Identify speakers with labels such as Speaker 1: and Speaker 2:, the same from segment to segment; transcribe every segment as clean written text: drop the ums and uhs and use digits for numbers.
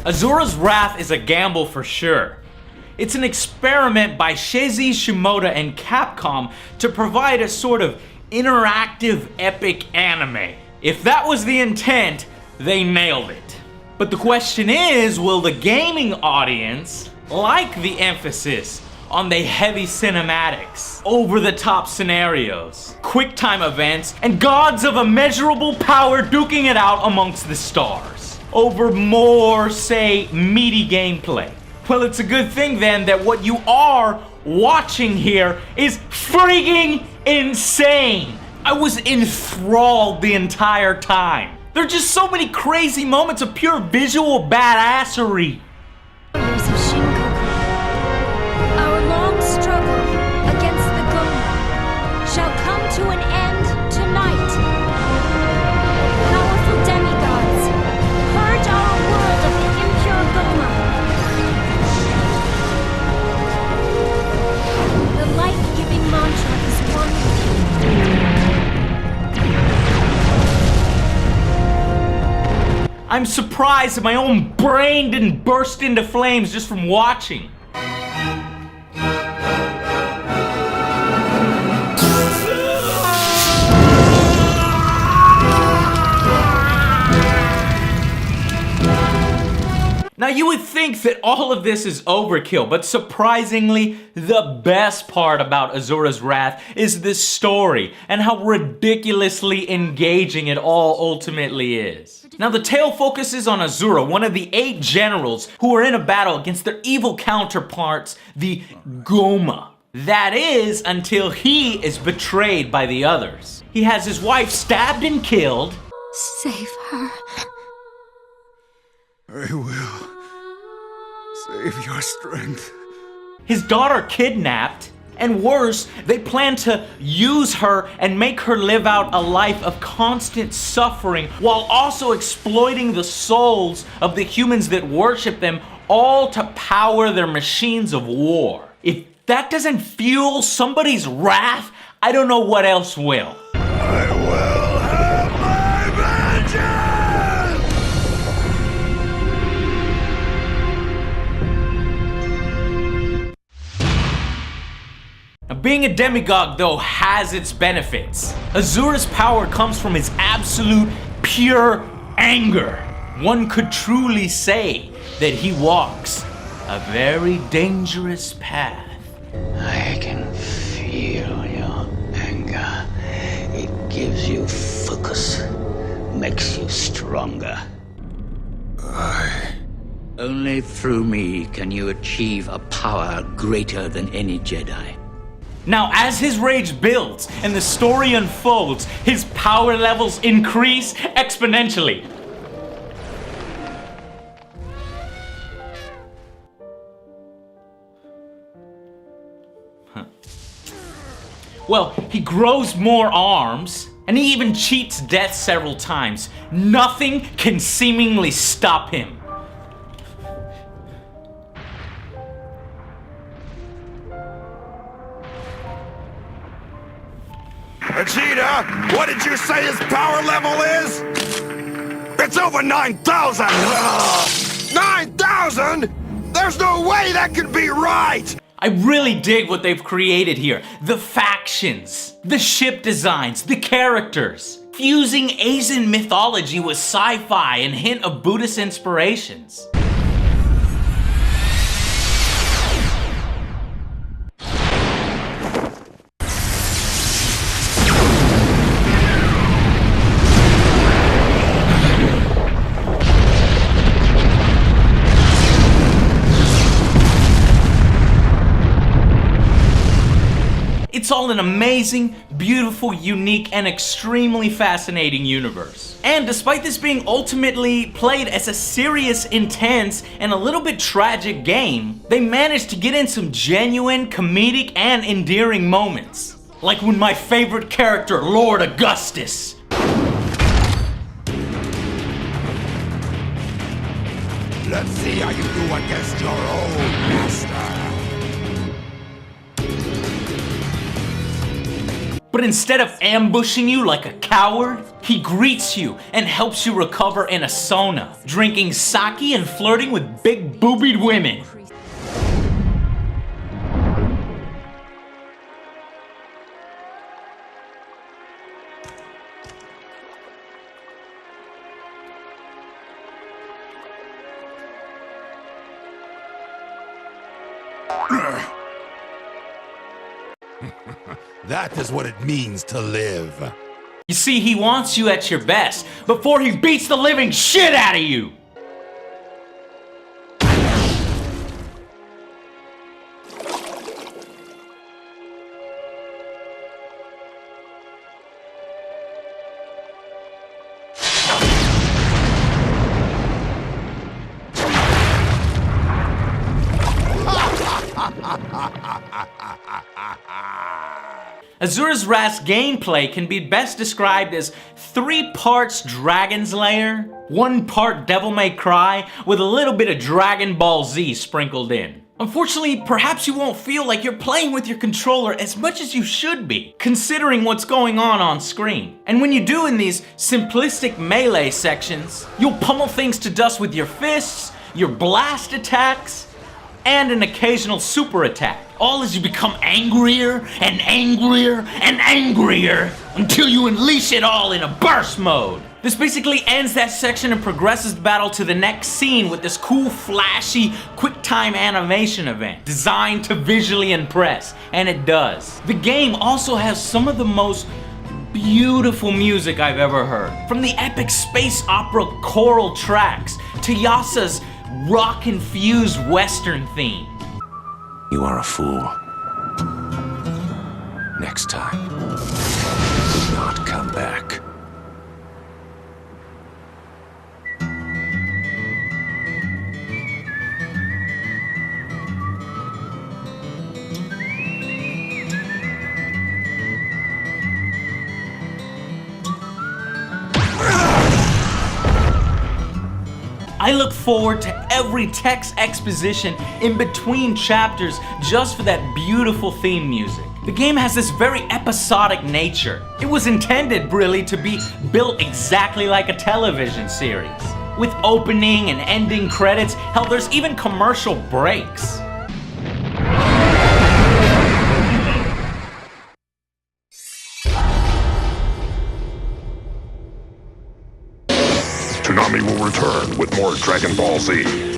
Speaker 1: Asura's Wrath is a gamble for sure. It's an experiment by Seiji Shimoda and Capcom to provide a sort of interactive epic anime. If that was the intent, they nailed it. But the question is, will the gaming audience like the emphasis on the heavy cinematics, over-the-top scenarios, quick-time events, and gods of immeasurable power duking it out amongst the stars, over more, say, meaty gameplay? Well, it's a good thing then that what you are watching here is freaking insane. I was enthralled the entire time. There are just so many crazy moments of pure visual badassery.
Speaker 2: Warriors of Shinkoku, our long struggle against the Goma shall come to an end tonight. Powerful demigods, purge our world of the impure Goma. The life-giving mantra is one with you.
Speaker 1: I'm surprised that my own brain didn't burst into flames just from watching. Now you would think that all of this is overkill, but surprisingly, the best part about Asura's Wrath is the story and how ridiculously engaging it all ultimately is. Now the tale focuses on Asura, one of the 8 generals who are in a battle against their evil counterparts, the Goma. That is, until he is betrayed by the others. He has his wife stabbed and killed.
Speaker 2: Save her.
Speaker 3: I will. Save your strength.
Speaker 1: His daughter kidnapped, and worse, they plan to use her and make her live out a life of constant suffering while also exploiting the souls of the humans that worship them, all to power their machines of war. If that doesn't fuel somebody's wrath, I don't know what else will.
Speaker 3: I will have my vengeance!
Speaker 1: Now, being a demigod, though, has its benefits. Asura's power comes from his absolute, pure anger. One could truly say that he walks a very dangerous path.
Speaker 4: I can feel your anger. It gives you focus, makes you stronger. Only through me can you achieve a power greater than any Jedi.
Speaker 1: Now, as his rage builds and the story unfolds, his power levels increase exponentially. Well, he grows more arms, and he even cheats death several times. Nothing can seemingly stop him.
Speaker 3: Vegeta, what did you say his power level is? It's over 9,000! 9,000?! There's no way that could be right!
Speaker 1: I really dig what they've created here. The factions, the ship designs, the characters. Fusing Asian mythology with sci-fi and hint of Buddhist inspirations. It's all an amazing, beautiful, unique, and extremely fascinating universe. And despite this being ultimately played as a serious, intense, and a little bit tragic game, they managed to get in some genuine, comedic, and endearing moments. Like when my favorite character, Lord Augustus,
Speaker 3: Let's see how you do against your own master.
Speaker 1: But instead of ambushing you like a coward, he greets you and helps you recover in a sauna, drinking sake and flirting with big boobied women.
Speaker 3: That is what it means to live.
Speaker 1: You see, he wants you at your best before he beats the living shit out of you. Asura's Wrath's gameplay can be best described as 3 parts Dragon's Lair, 1 part Devil May Cry, with a little bit of Dragon Ball Z sprinkled in. Unfortunately, perhaps you won't feel like you're playing with your controller as much as you should be, considering what's going on screen. And when you do in these simplistic melee sections, you'll pummel things to dust with your fists, your blast attacks, and an occasional super attack. All as you become angrier and angrier and angrier until you unleash it all in a burst mode. This basically ends that section and progresses the battle to the next scene with this cool, flashy, quick-time animation event designed to visually impress, and it does. The game also has some of the most beautiful music I've ever heard. From the epic space opera choral tracks to Yasa's rock-infused western theme.
Speaker 5: You are a fool. Next time, do not come back.
Speaker 1: I look forward to every text exposition in between chapters just for that beautiful theme music. The game has this very episodic nature. It was intended really to be built exactly like a television series, with opening and ending credits. Hell, there's even commercial breaks.
Speaker 3: Toonami will return with more Dragon Ball Z.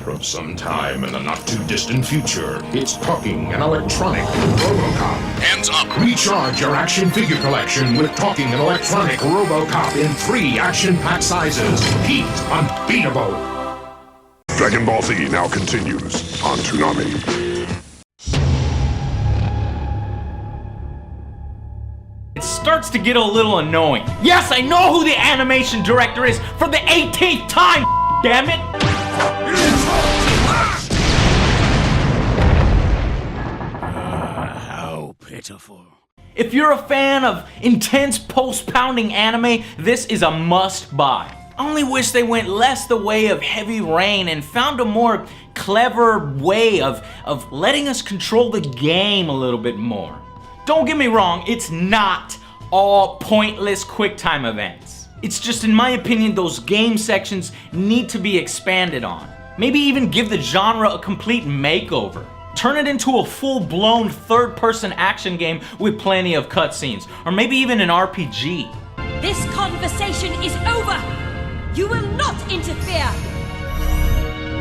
Speaker 6: From some time in the not-too-distant future, it's talking and electronic RoboCop. Hands up! Recharge your action figure collection with talking and electronic RoboCop in 3 action-packed sizes. Heat unbeatable!
Speaker 3: Dragon Ball Z now continues on Toonami.
Speaker 1: It starts to get a little annoying. Yes, I know who the animation director is for the 18th time, damn it!
Speaker 5: How pitiful.
Speaker 1: If you're a fan of intense pulse-pounding anime, this is a must-buy. I only wish they went less the way of Heavy Rain and found a more clever way of letting us control the game a little bit more. Don't get me wrong, it's not all pointless QuickTime events. It's just, in my opinion, those game sections need to be expanded on. Maybe even give the genre a complete makeover. Turn it into a full-blown third-person action game with plenty of cutscenes, or maybe even an RPG.
Speaker 2: This conversation is over! You will not interfere!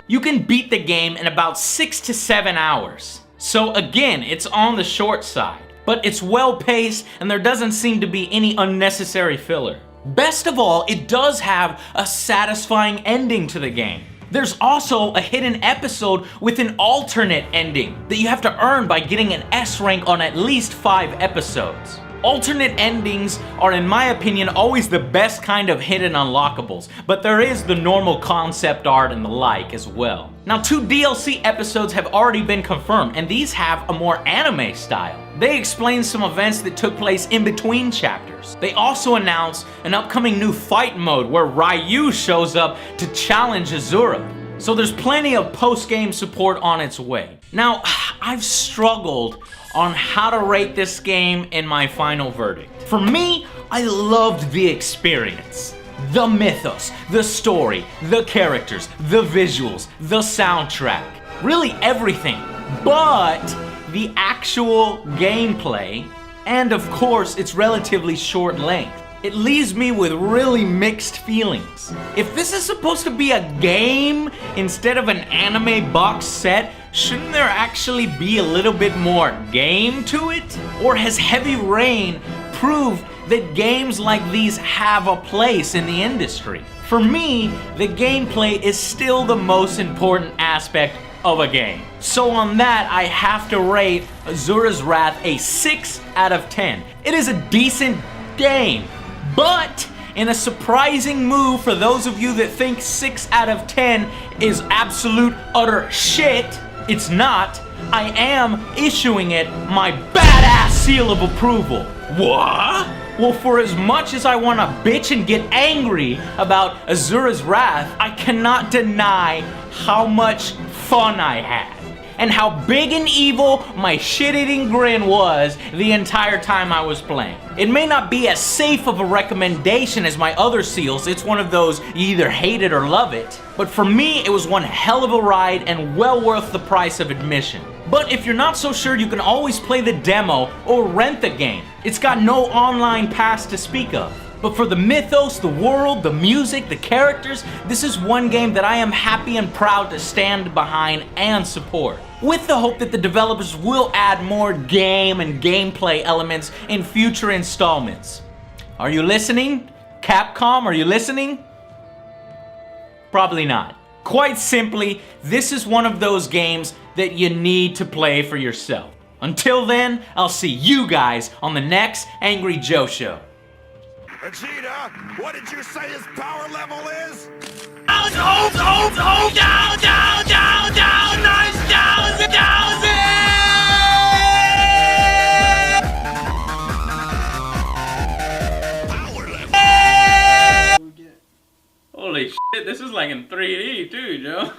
Speaker 1: You can beat the game in about 6 to 7 hours. So again, it's on the short side. But it's well-paced and there doesn't seem to be any unnecessary filler. Best of all, it does have a satisfying ending to the game. There's also a hidden episode with an alternate ending that you have to earn by getting an S rank on at least 5 episodes. Alternate endings are, in my opinion, always the best kind of hidden unlockables, but there is the normal concept art and the like as well. Now, 2 DLC episodes have already been confirmed, and these have a more anime style. They explain some events that took place in between chapters. They also announced an upcoming new fight mode where Ryu shows up to challenge Azura. So there's plenty of post-game support on its way. Now, I've struggled on how to rate this game in my final verdict. For me, I loved the experience. The mythos, the story, the characters, the visuals, the soundtrack, really everything. But the actual gameplay, and of course its relatively short length, it leaves me with really mixed feelings. If this is supposed to be a game instead of an anime box set, shouldn't there actually be a little bit more game to it? Or has Heavy Rain proved that games like these have a place in the industry? For me, the gameplay is still the most important aspect of a game. So on that, I have to rate Asura's Wrath a 6 out of 10. It is a decent game, but in a surprising move for those of you that think 6 out of 10 is absolute utter shit, it's not. I am issuing it my badass seal of approval. What? Well, for as much as I want to bitch and get angry about Asura's Wrath, I cannot deny how much fun I had and how big and evil my shit-eating grin was the entire time I was playing. It may not be as safe of a recommendation as my other seals. It's one of those you either hate it or love it. But for me, it was one hell of a ride and well worth the price of admission. But if you're not so sure, you can always play the demo or rent the game. It's got no online pass to speak of. But for the mythos, the world, the music, the characters, this is one game that I am happy and proud to stand behind and support, with the hope that the developers will add more game and gameplay elements in future installments. Are you listening? Capcom, are you listening? Probably not. Quite simply, this is one of those games that you need to play for yourself. Until then, I'll see you guys on the next Angry Joe Show.
Speaker 3: Vegeta, what did you say his power level is?
Speaker 1: Down, down, down, down, down, down, 9,000. Holy shit, this is like in 3D too, Joe.